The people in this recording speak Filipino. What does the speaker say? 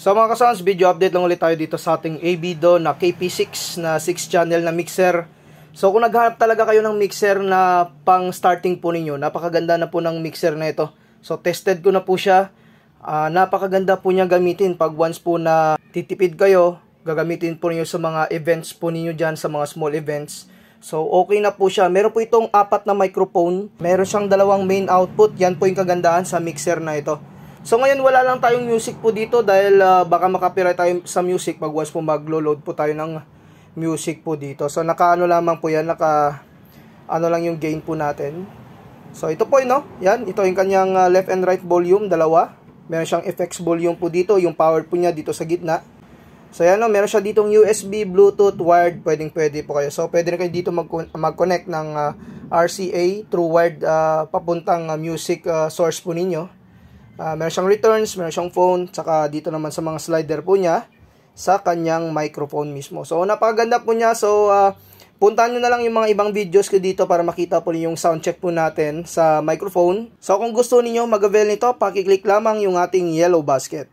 So mga ka-sounds, video update lang ulit tayo dito sa ating ABDO na KP6 na 6 channel na mixer. So kung naghahanap talaga kayo ng mixer na pang starting po ninyo, napakaganda na po ng mixer na ito. So tested ko na po siya. Napakaganda po niya gamitin pag once po na titipid kayo, gagamitin po niyo sa mga events po ninyo dyan, sa mga small events. So okay na po siya. Meron po itong 4 na microphone. Meron siyang 2 main output. Yan po yung kagandahan sa mixer na ito. So ngayon wala lang tayong music po dito dahil baka makapiright tayo sa music pag once po maglo-load po tayo ng music po dito. So naka-ano lamang po yan, ano lang yung gain po natin. So ito po yun, no? Yan, ito yung kanyang left and right volume, dalawa. Meron siyang effects volume po dito, yung power po niya dito sa gitna. So yan, no? Meron siya ditong USB, Bluetooth, wired, pwede po kayo. So pwede rin kayo dito mag-connect ng RCA through wired papuntang music source po ninyo. Meron siyang returns, meron siyang phone, saka dito naman sa mga slider po niya sa kanyang microphone mismo. So napakaganda po niya. So puntahan nyo na lang yung mga ibang videos ko dito para makita po yung sound check po natin sa microphone. So kung gusto niyo mag-avail nito, paki-click lamang yung ating yellow basket.